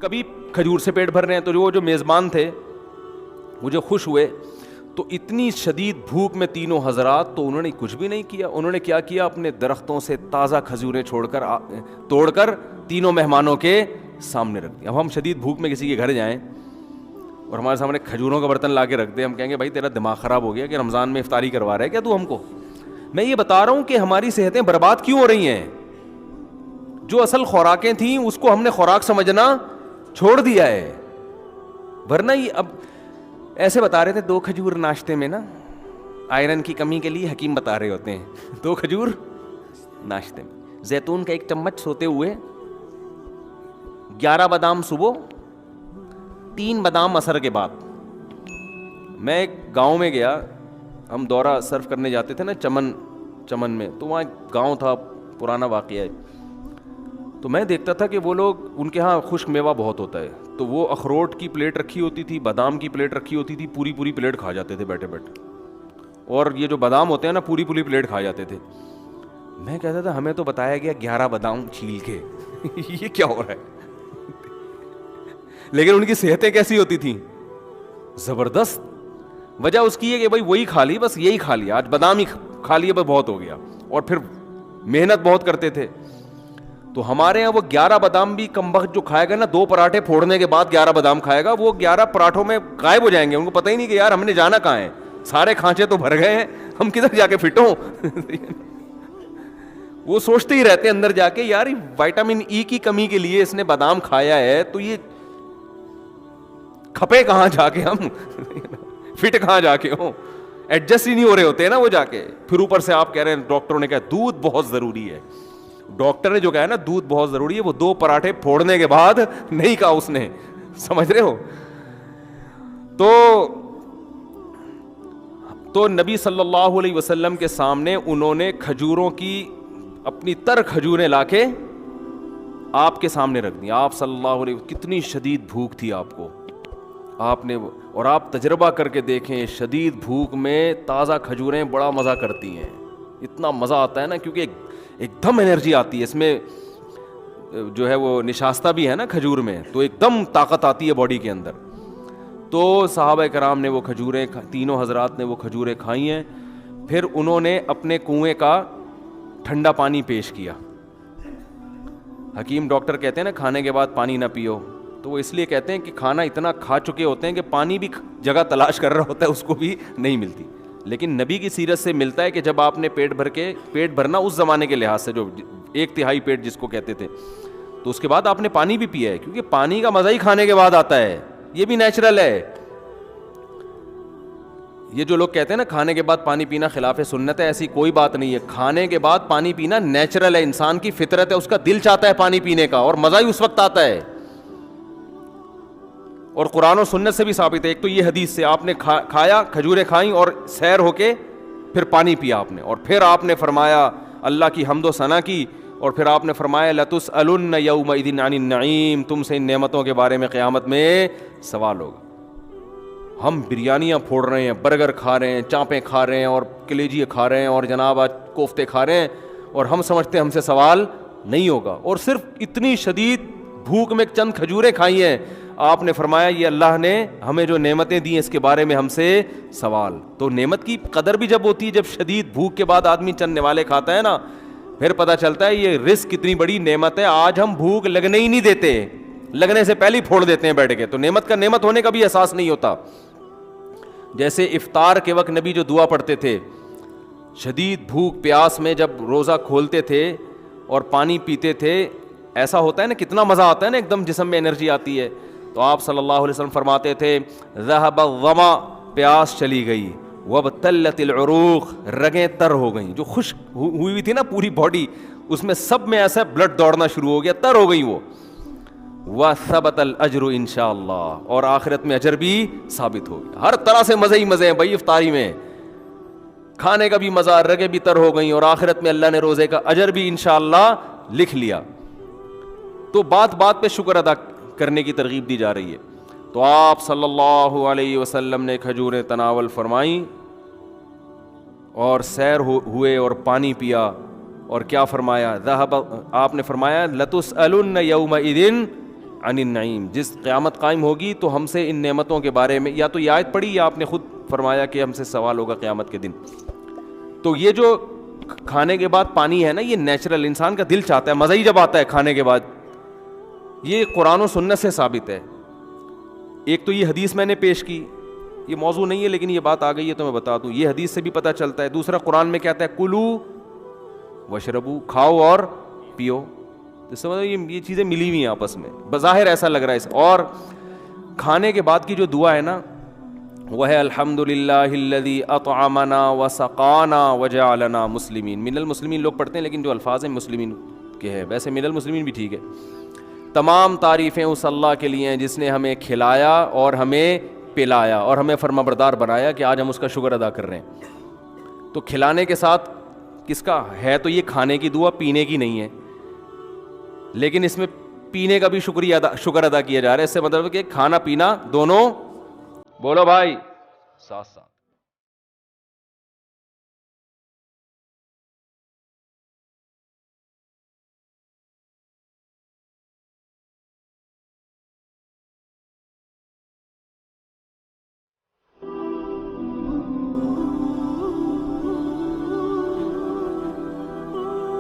کبھی کھجور سے پیٹ بھر رہے ہیں. تو وہ جو میزبان تھے وہ جو خوش ہوئے, تو اتنی شدید بھوک میں تینوں حضرات, تو انہوں نے کچھ بھی نہیں کیا. انہوں نے کیا کیا, اپنے درختوں سے تازہ کھجوریں توڑ کر تینوں مہمانوں کے سامنے رکھ دی. اب ہم شدید بھوک میں کسی کے گھر جائیں اور ہمارے سامنے کھجوروں کا برتن لا کے رکھ دیں, ہم کہیں گے بھائی تیرا دماغ خراب ہو گیا کہ رمضان میں افطاری کروا رہا ہے کیا تو ہم کو. میں یہ بتا رہا ہوں کہ ہماری صحتیں برباد کیوں ہو رہی ہیں. جو اصل خوراکیں تھیں اس کو ہم نے خوراک سمجھنا چھوڑ دیا ہے. ورنہ یہ اب ایسے بتا رہے تھے 2 کھجور ناشتے میں نا, آئرن کی کمی کے لیے حکیم بتا رہے ہوتے ہیں 2 کھجور ناشتے میں, زیتون کا 1 چمچ سوتے ہوئے, 11 بادام صبح, 3 بادام عصر کے بعد. میں ایک گاؤں میں گیا, ہم دورہ سرف کرنے جاتے تھے نا چمن میں, تو وہاں ایک گاؤں تھا, پرانا واقعہ ہے. تو میں دیکھتا تھا کہ وہ لوگ, ان کے ہاں خشک میوہ بہت ہوتا ہے, تو وہ اخروٹ کی پلیٹ رکھی ہوتی تھی, بادام کی پلیٹ رکھی ہوتی تھی, پوری پلیٹ کھا جاتے تھے بیٹھے بیٹھے. اور یہ جو بادام ہوتے ہیں نا پوری پلیٹ کھا جاتے تھے. میں کہتا تھا ہمیں تو بتایا گیا 11 بادام چھیل کے یہ کیا ہو رہا ہے. لیکن ان کی صحتیں کیسی ہوتی تھیں, زبردست. وجہ اس کی ہے کہ بھائی وہی کھا لی, بس یہی کھا لیا, آج بادام ہی کھا لیے بس بہت ہو گیا, اور پھر محنت بہت کرتے تھے. تو ہمارے یہاں وہ 11 بادام بھی کم وقت جو کھائے گا نا, 2 پراٹھے پھوڑنے کے بعد 11 بادام کھائے گا, وہ 11 پراٹھوں میں غائب ہو جائیں گے. ان کو پتہ ہی نہیں کہ یار ہم نے جانا کہاں ہے, سارے کھانچے تو بھر گئے ہیں, ہم کدھر جا کے فٹ ہوں. وہ سوچتے ہی رہتے ہیں اندر جا کے, یار وٹامن ای کی کمی کے لیے اس نے بادام کھایا ہے, تو یہ کھپے کہاں جا کے, ہم فٹ کہاں جا کے ہوں, ایڈجسٹ ہی نہیں ہو رہے ہوتے ہیں نا وہ جا کے. پھر اوپر سے آپ کہہ رہے ہیں ڈاکٹروں نے کہا دودھ بہت ضروری ہے. ڈاکٹر نے جو کہا نا دودھ بہت ضروری ہے, وہ 2 پراٹھے پھوڑنے کے بعد نہیں کہا اس نے, سمجھ رہے ہو. تو نبی صلی اللہ علیہ وسلم کے سامنے انہوں نے کھجوروں کی اپنی تر کھجوریں لا کے آپ کے سامنے رکھ دی. آپ صلی اللہ علیہ وسلم, کتنی شدید بھوک تھی آپ کو, آپ نے, اور آپ تجربہ کر کے دیکھیں, شدید بھوک میں تازہ کھجوریں بڑا مزہ کرتی ہیں. اتنا مزہ آتا ہے نا, کیونکہ ایک دم انرجی آتی ہے اس میں, جو ہے وہ نشاستہ بھی ہے نا کھجور میں, تو ایک دم طاقت آتی ہے باڈی کے اندر. تو صحابہ کرام نے وہ کھجوریں, تینوں حضرات نے وہ کھجوریں کھائی ہیں. پھر انہوں نے اپنے کنویں کا ٹھنڈا پانی پیش کیا. حکیم ڈاکٹر کہتے ہیں نا کھانے کے بعد پانی نہ پیو, تو وہ اس لیے کہتے ہیں کہ کھانا اتنا کھا چکے ہوتے ہیں کہ پانی بھی جگہ تلاش کر رہا ہوتا ہے, اس کو بھی نہیں ملتی. لیکن نبی کی سیرت سے ملتا ہے کہ جب آپ نے پیٹ بھرنا اس زمانے کے لحاظ سے, جو 1/3 پیٹ جس کو کہتے تھے, تو اس کے بعد آپ نے پانی بھی پیا ہے, کیونکہ پانی کا مزہ ہی کھانے کے بعد آتا ہے. یہ بھی نیچرل ہے. یہ جو لوگ کہتے ہیں نا کھانے کے بعد پانی پینا خلاف سنت ہے, ایسی کوئی بات نہیں ہے. کھانے کے بعد پانی پینا نیچرل ہے, انسان کی فطرت ہے, اس کا دل چاہتا ہے پانی پینے کا, اور مزہ ہی اس وقت آتا ہے. اور قرآن و سنت سے بھی ثابت ہے. ایک تو یہ حدیث سے آپ نے کھایا, کھجوریں کھائیں اور سیر ہو کے پھر پانی پیا آپ نے, اور پھر آپ نے فرمایا اللہ کی حمد و ثنا کی, اور پھر آپ نے فرمایا لَتُسْأَلُنَّ يَوْمَئِذٍ عَنِ النَّعِيمِ, تم سے ان نعمتوں کے بارے میں قیامت میں سوال ہوگا. ہم بریانیاں پھوڑ رہے ہیں, برگر کھا رہے ہیں, چانپیں کھا رہے ہیں, اور کلیجی کھا رہے ہیں, اور جناب آج کوفتے کھا رہے ہیں, اور ہم سمجھتے ہیں ہم سے سوال نہیں ہوگا. اور صرف اتنی شدید بھوک میں چند کھجوریں کھائی ہیں, آپ نے فرمایا یہ اللہ نے ہمیں جو نعمتیں دی ہیں اس کے بارے میں ہم سے سوال. تو نعمت کی قدر بھی جب ہوتی ہے, جب شدید بھوک کے بعد آدمی چند نوالے کھاتا ہے نا, پھر پتہ چلتا ہے یہ رزق کتنی بڑی نعمت ہے. آج ہم بھوک لگنے ہی نہیں دیتے, لگنے سے پہلے ہی پھوڑ دیتے ہیں بیٹھ کے, تو نعمت کا نعمت ہونے کا بھی احساس نہیں ہوتا. جیسے افطار کے وقت نبی جو دعا پڑھتے تھے, شدید بھوک پیاس میں جب روزہ کھولتے تھے اور پانی پیتے تھے, ایسا ہوتا ہے نا, کتنا مزہ آتا ہے نا, ایک دم جسم میں انرجی آتی ہے. تو آپ صلی اللہ علیہ وسلم فرماتے تھے ذهب الظما, پیاس چلی گئی, وابتلت العروق, رگیں تر ہو گئیں, جو خشک ہوئی ہوئی تھی نا پوری باڈی, اس میں سب میں ایسا بلڈ دوڑنا شروع ہو گیا, تر ہو گئی وہ. وثبت الاجر انشاءاللہ, اور آخرت میں اجر بھی ثابت ہو گیا. ہر طرح سے مزے ہی مزے ہیں بھائی افطاری میں, کھانے کا بھی مزہ, رگیں بھی تر ہو گئیں, اور آخرت میں اللہ نے روزے کا اجر بھی انشاءاللہ لکھ لیا. تو بات بات پہ شکر ادا کرنے کی ترغیب دی جا رہی ہے. تو آپ صلی اللہ علیہ وسلم نے کھجوریں تناول فرمائیں اور سیر ہوئے اور پانی پیا, اور کیا فرمایا, آپ نے فرمایا لَتُسْأَلُنَّ يَوْمَئِذٍ عن النعیم، جس قیامت قائم ہوگی تو ہم سے ان نعمتوں کے بارے میں، یا تو یہ آیت پڑھی یا آپ نے خود فرمایا کہ ہم سے سوال ہوگا قیامت کے دن. تو یہ جو کھانے کے بعد پانی ہے نا، یہ نیچرل، انسان کا دل چاہتا ہے، مزہ ہی جب آتا ہے کھانے کے بعد. یہ قرآن و سنت سے ثابت ہے. ایک تو یہ حدیث میں نے پیش کی، یہ موضوع نہیں ہے لیکن یہ بات آ گئی ہے تو میں بتا دوں، یہ حدیث سے بھی پتہ چلتا ہے. دوسرا قرآن میں کہتا ہے کلو وشربو، کھاؤ اور پیو. تو سمجھو یہ چیزیں ملی ہوئی ہیں آپس میں، بظاہر ایسا لگ رہا ہے. اور کھانے کے بعد کی جو دعا ہے نا، وہ ہے الحمد للہ الذی اطعمنا وسقانا وجعلنا مسلمین. من المسلمین لوگ پڑھتے ہیں لیکن جو الفاظ ہیں مسلمین کے ہیں، ویسے من المسلمین بھی ٹھیک ہے. تمام تعریفیں اس اللہ کے لیے ہیں جس نے ہمیں کھلایا اور ہمیں پلایا اور ہمیں فرمانبردار بنایا کہ آج ہم اس کا شکر ادا کر رہے ہیں. تو کھلانے کے ساتھ کس کا ہے؟ تو یہ کھانے کی دعا، پینے کی نہیں ہے، لیکن اس میں پینے کا بھی شکر ادا کیا جا رہا ہے. اس سے مطلب کہ کھانا پینا دونوں، بولو بھائی، ساتھ ساتھ.